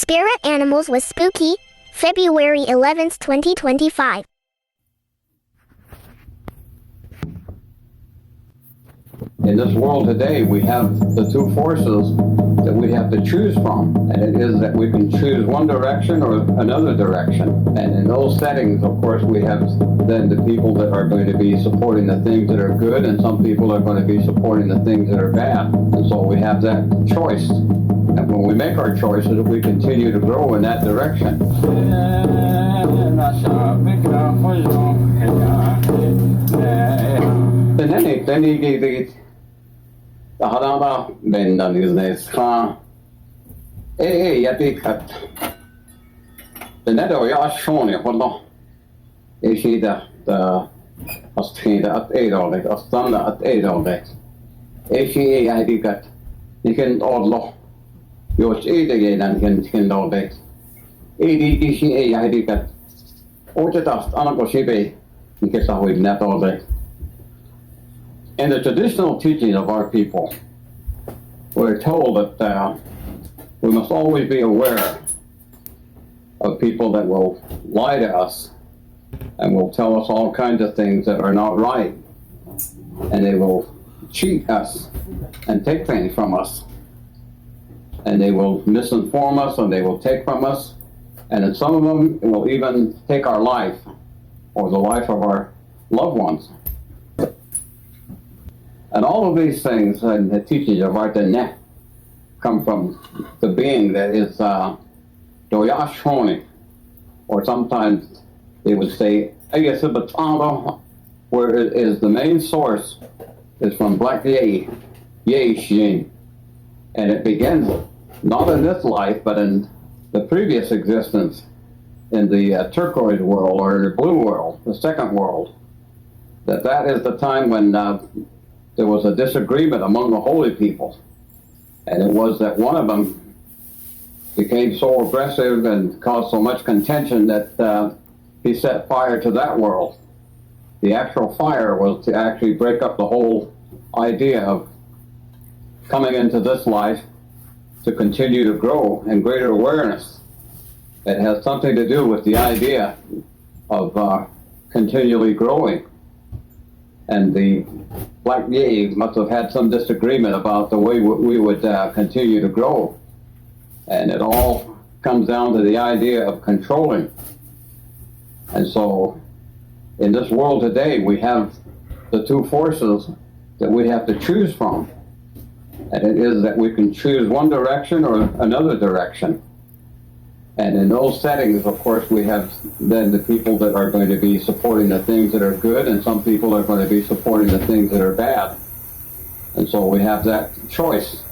Spirit Animals was spooky, February 11th, 2025. In this world today, we have the two forces that we have to choose from, and it is that we can choose one direction or another direction. And in those settings, of course, we have then the people that are going to be supporting the things that are good, and some people are going to be supporting the things that are bad. And so we have that choice. And when we make our choices, we continue to grow in that direction. Hadana bendan iznes kha yatikat benado ya shoni holla eshida da astida at edolet astanda at edolet eshi yatikat iken odlo yoch edegedan ken dolet edi eshi yatikat otetast anako shibe ikesahoid natolet. In the traditional teaching of our people, we're told that we must always be aware of people that will lie to us and will tell us all kinds of things that are not right. And they will cheat us and take things from us. And they will misinform us and they will take from us. And then some of them will even take our life or the life of our loved ones. And all of these things and the teachings of Artane come from the being that is Doyash Honi, or sometimes they would say Ayasibatana, where it is the main source is from Black Ye Shin. And it begins not in this life, but in the previous existence in the turquoise world or the blue world, the second world. That is the time when there was a disagreement among the holy people, and it was that one of them became so aggressive and caused so much contention that he set fire to that world. The actual fire was to actually break up the whole idea of coming into this life to continue to grow in greater awareness. It has something to do with the idea of continually growing. And the Black Ye must have had some disagreement about the way we would continue to grow. And it all comes down to the idea of controlling. And so in this world today, we have the two forces that we have to choose from. And it is that we can choose one direction or another direction. And in those settings, of course, we have then the people that are going to be supporting the things that are good, and some people are going to be supporting the things that are bad. And so we have that choice.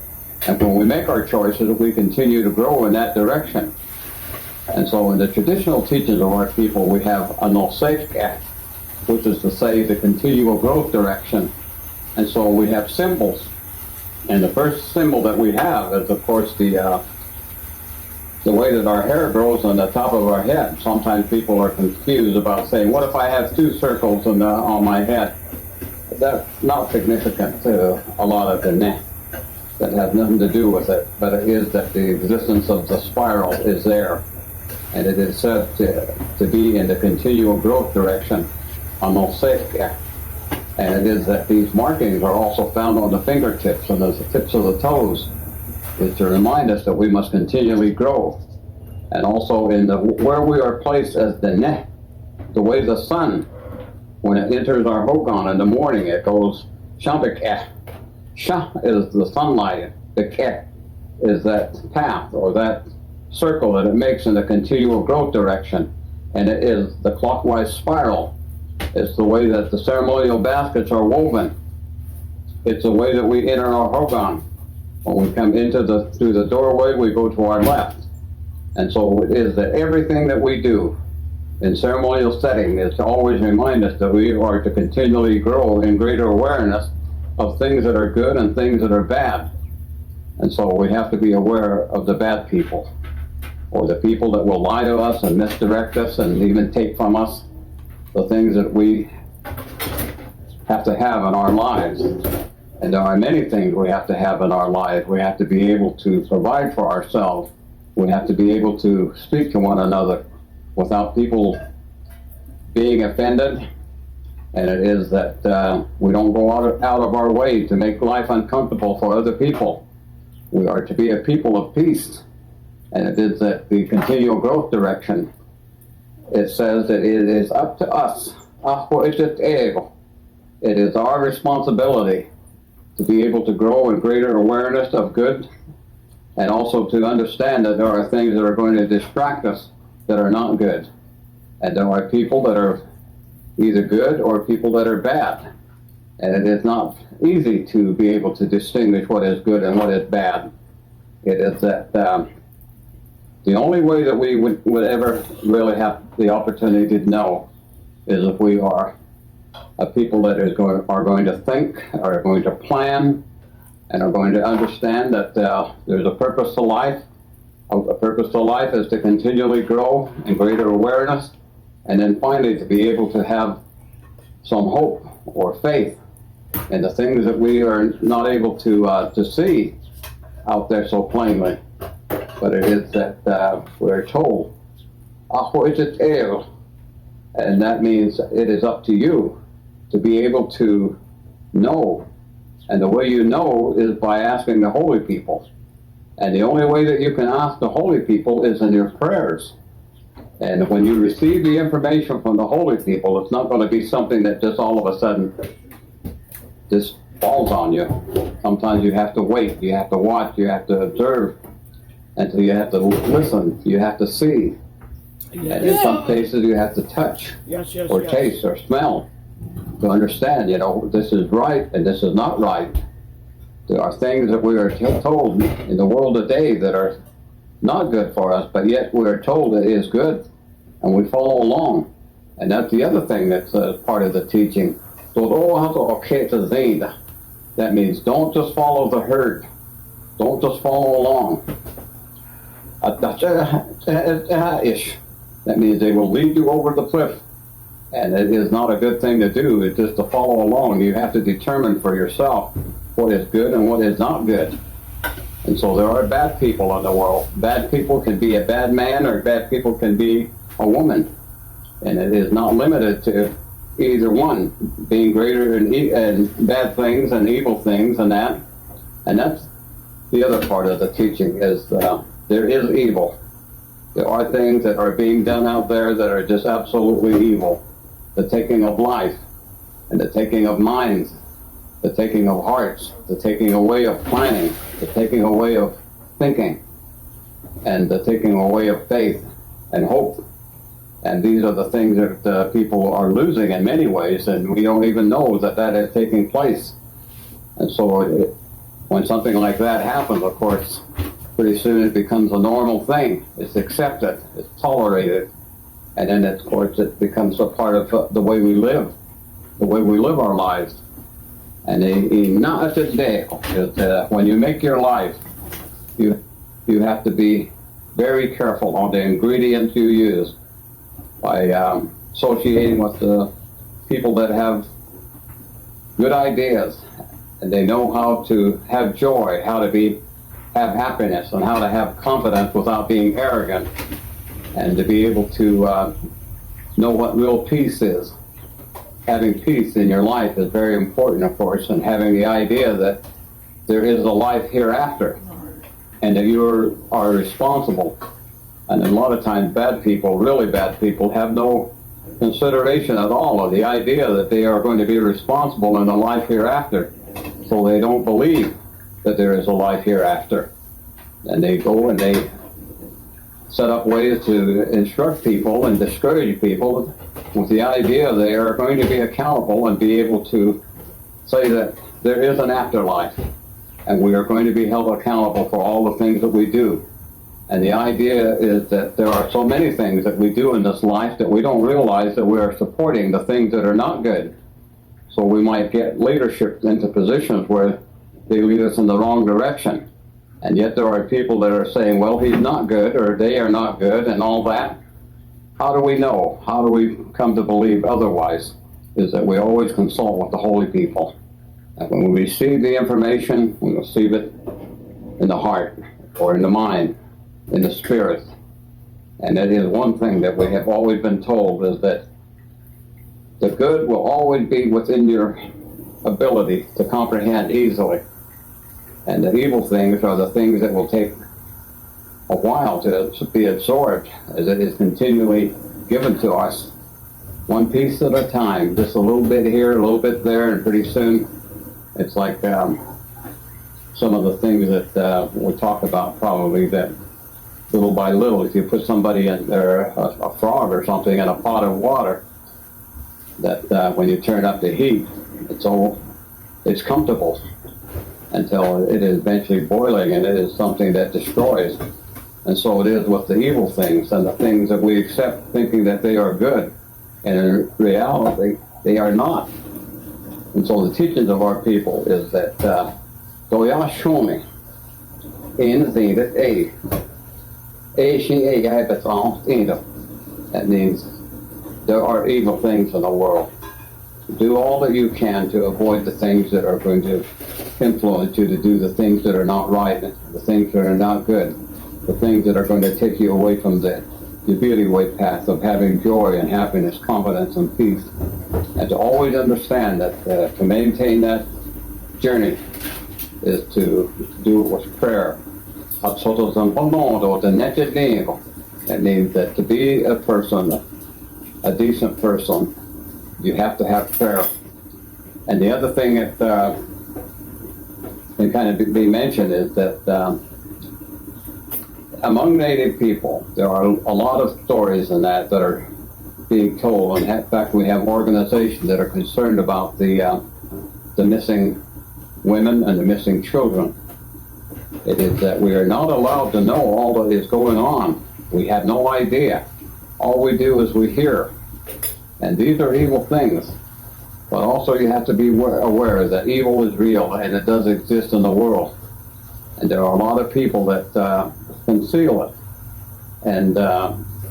And when we make our choices, we continue to grow in that direction. And so in the traditional teachings of our people, we have a nosefka, which is to say the continual growth direction. And so we have symbols. And the first symbol that we have is, of course, the way that our hair grows on the top of our head. Sometimes people are confused about saying, what if I have two circles on my head? That's not significant to a lot of the neck. That has nothing to do with it, but it is that the existence of the spiral is there. And it is said to be in the continual growth direction on Nosefka. And it is that these markings are also found on the fingertips and the tips of the toes, is to remind us that we must continually grow. And also in where we are placed as the ne, the way the sun, when it enters our hogan in the morning, it goes shambakeh. Sha is the sunlight, the keh is that path or that circle that it makes in the continual growth direction. And it is the clockwise spiral. It's the way that the ceremonial baskets are woven. It's the way that we enter our hogan. When we come through the doorway, we go to our left. And so it is that everything that we do in ceremonial setting is to always remind us that we are to continually grow in greater awareness of things that are good and things that are bad. And so we have to be aware of the bad people, or the people that will lie to us and misdirect us and even take from us the things that we have to have in our lives. And there are many things we have to have in our lives. We have to be able to provide for ourselves We have to be able to speak to one another without people being offended. And it is that we don't go out of our way to make life uncomfortable for other people. We are to be a people of peace. And it is that the continual growth direction. It says that it is up to us. It is our responsibility to be able to grow in greater awareness of good, and also to understand that there are things that are going to distract us that are not good. And there are people that are either good or people that are bad. And it is not easy to be able to distinguish what is good and what is bad. It is that the only way that we would ever really have the opportunity to know is if we are a people that are going to think, are going to plan, and are going to understand that there's a purpose to life. A purpose to life is to continually grow in greater awareness, and then finally to be able to have some hope or faith in the things that we are not able to see out there so plainly. But it is that we're told, and that means it is up to you to be able to know. And the way you know is by asking the holy people. And the only way that you can ask the holy people is in your prayers. And when you receive the information from the holy people, it's not going to be something that just all of a sudden just falls on you. Sometimes you have to wait, you have to watch, you have to observe, and so you have to listen, you have to see. And in some cases you have to touch or taste or smell to understand, this is right and this is not right. There are things that we are told in the world today that are not good for us, but yet we are told it is good, and we follow along. And that's the other thing that's part of the teaching. That means don't just follow the herd. Don't just follow along. That means they will lead you over the cliff. And it is not a good thing to do. It's just to follow along. You have to determine for yourself what is good and what is not good. And so there are bad people in the world. Bad people can be a bad man, or bad people can be a woman. And it is not limited to either one being greater in bad things and evil things and that. And that's the other part of the teaching is there is evil. There are things that are being done out there that are just absolutely evil. The taking of life, and the taking of minds, the taking of hearts, the taking away of planning, the taking away of thinking, and the taking away of faith and hope. And these are the things that people are losing in many ways, and we don't even know that is taking place. And so when something like that happens, of course, pretty soon it becomes a normal thing. It's accepted, it's tolerated, and then of course it becomes a part of the way we live our lives. And when you make your life, you have to be very careful on the ingredients you use by associating with the people that have good ideas, and they know how to have joy, how to have happiness, and how to have confidence without being arrogant, and to be able to know what real peace is. Having peace in your life is very important, of course, and having the idea that there is a life hereafter, and that you are responsible. And a lot of times bad people, really bad people, have no consideration at all of the idea that they are going to be responsible in the life hereafter. So they don't believe that there is a life hereafter. And they go and they set up ways to instruct people and discourage people with the idea they are going to be accountable and be able to say that there is an afterlife, and we are going to be held accountable for all the things that we do. And the idea is that there are so many things that we do in this life that we don't realize that we are supporting the things that are not good. So we might get leadership into positions where they lead us in the wrong direction. And yet there are people that are saying, well, he's not good, or they are not good, and all that. How do we know? How do we come to believe otherwise? Is that we always consult with the holy people. And when we receive the information, we receive it in the heart or in the mind. in the spirit. And that is one thing that we have always been told, is that the good will always be within your ability to comprehend easily. And the evil things are the things that will take a while to be absorbed, as it is continually given to us, one piece at a time, just a little bit here, a little bit there, and pretty soon it's like some of the things that we'll talk about probably, that little by little, if you put somebody in there, a frog or something, in a pot of water, that when you turn up the heat, it's comfortable until it is eventually boiling, and it is something that destroys. And so it is with the evil things and the things that we accept thinking that they are good, and in reality they are not. And so the teachings of our people is that Doya Shoni in the that means there are evil things in the world. Do all that you can to avoid the things that are going to influence you to do the things that are not right, the things that are not good, the things that are going to take you away from the beauty way path of having joy and happiness, confidence and peace. And to always understand that to maintain that journey is to do it with prayer. That means that to be a person, a decent person, you have to have prayer. And the other thing that can kind of be mentioned is that among Native people, there are a lot of stories in that are being told. And in fact, we have organizations that are concerned about the missing women and the missing children. It is that we are not allowed to know all that is going on. We have no idea. All we do is we hear. And these are evil things. But also you have to be aware that evil is real and it does exist in the world. And there are a lot of people that conceal it. And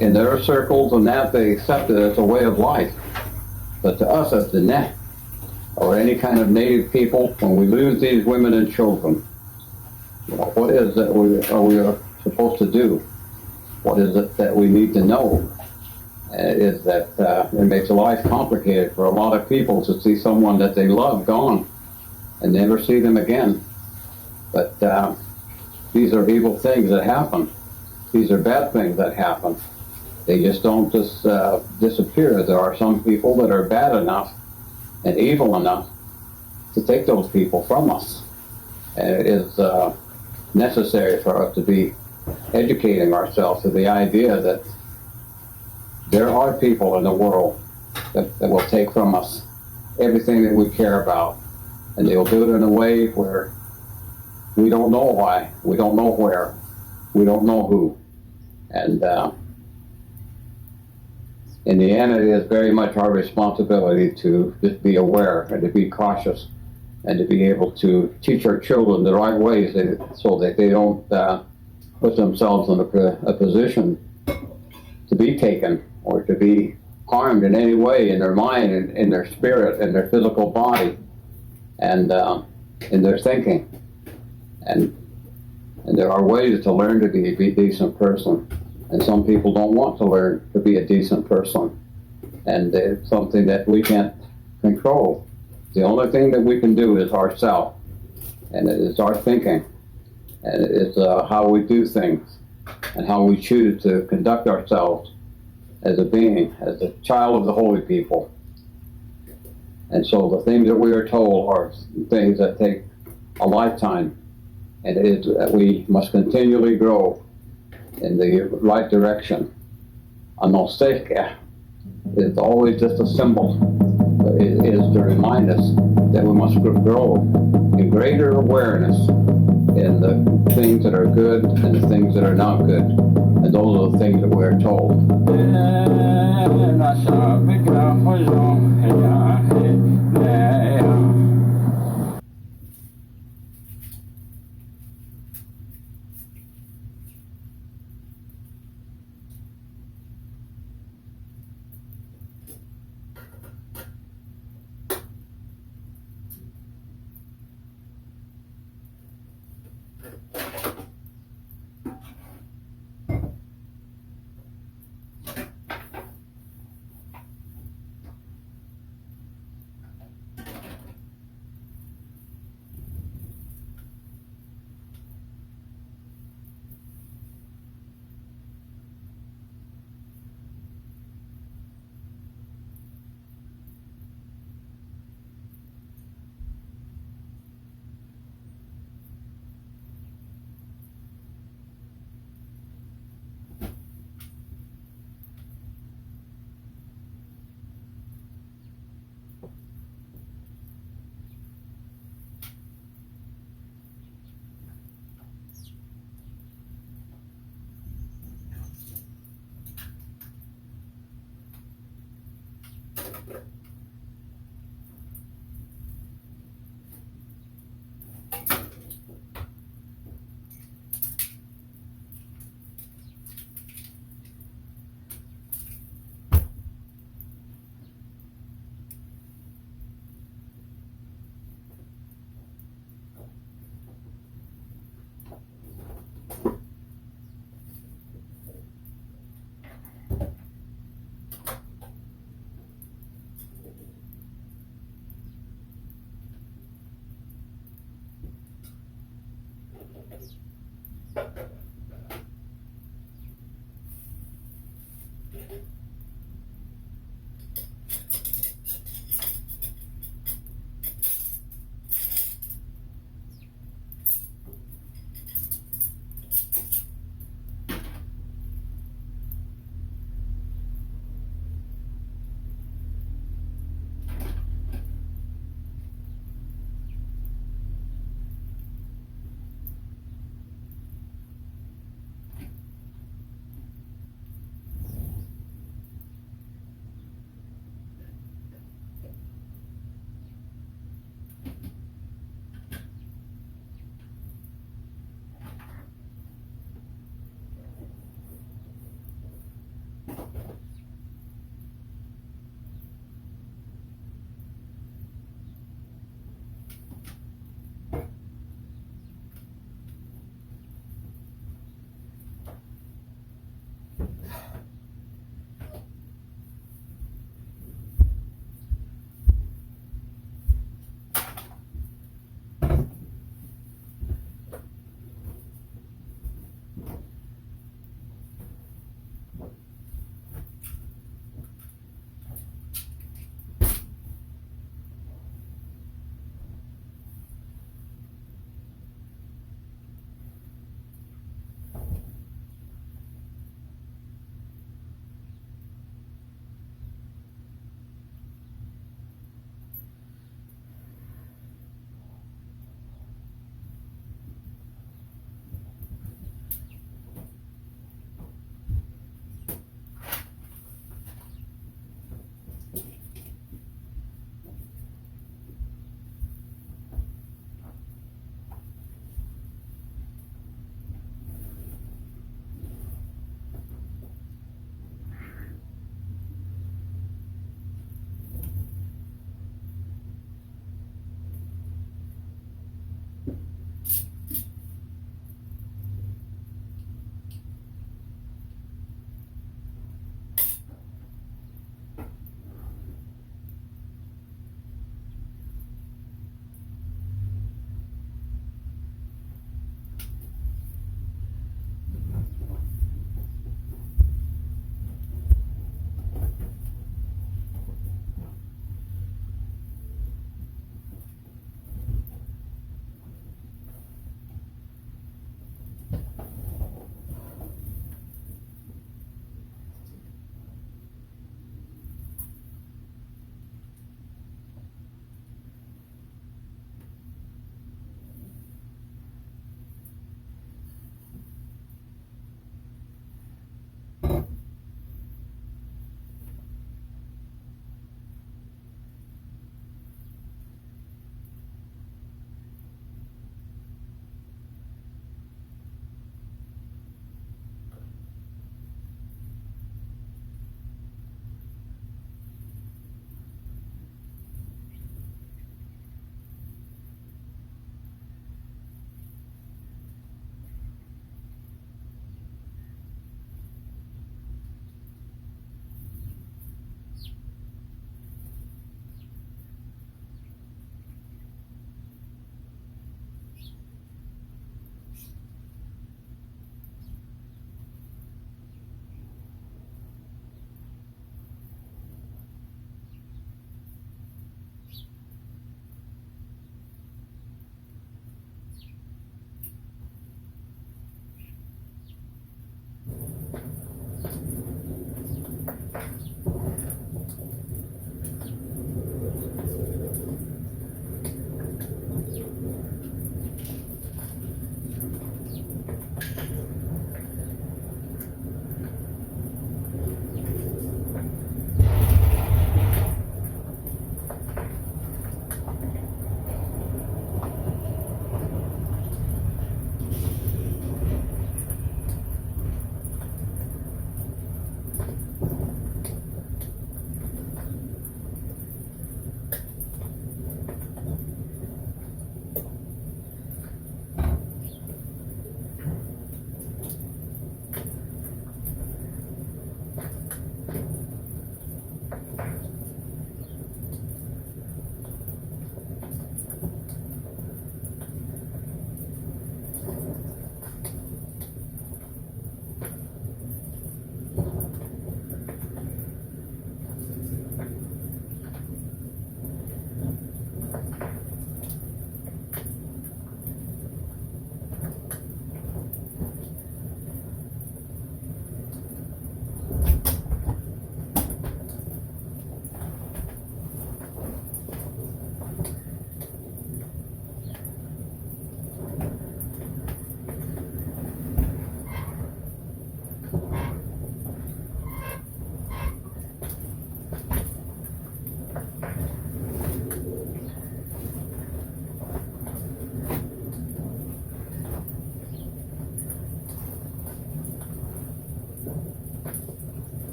in their circles and that, they accept it as a way of life. But to us as the Net, or any kind of Native people, when we lose these women and children, what is that we are supposed to do? What is it that we need to know? Is that it makes life complicated for a lot of people to see someone that they love gone and never see them again. But these are evil things that happen. These are bad things that happen. They just don't just disappear. There are some people that are bad enough and evil enough to take those people from us. And it is necessary for us to be educating ourselves to the idea that there are people in the world that will take from us everything that we care about. And they will do it in a way where we don't know why, we don't know where, we don't know who. And in the end, it is very much our responsibility to just be aware and to be cautious and to be able to teach our children the right ways so that they don't put themselves in a position to be taken or to be harmed in any way in their mind and in their spirit and their physical body and in their thinking. And there are ways to learn to be a decent person. And some people don't want to learn to be a decent person. And it's something that we can't control. The only thing that we can do is ourselves. And it is our thinking. And it is how we do things and how we choose to conduct ourselves as a being, as a child of the holy people. And so the things that we are told are things that take a lifetime. And it is that we must continually grow in the right direction. A nostalgia is always just a symbol. It is to remind us that we must grow in greater awareness in the things that are good and the things that are not good. And those are the things that we're told.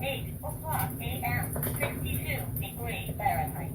8 o'clock a.m. 62 degrees Fahrenheit.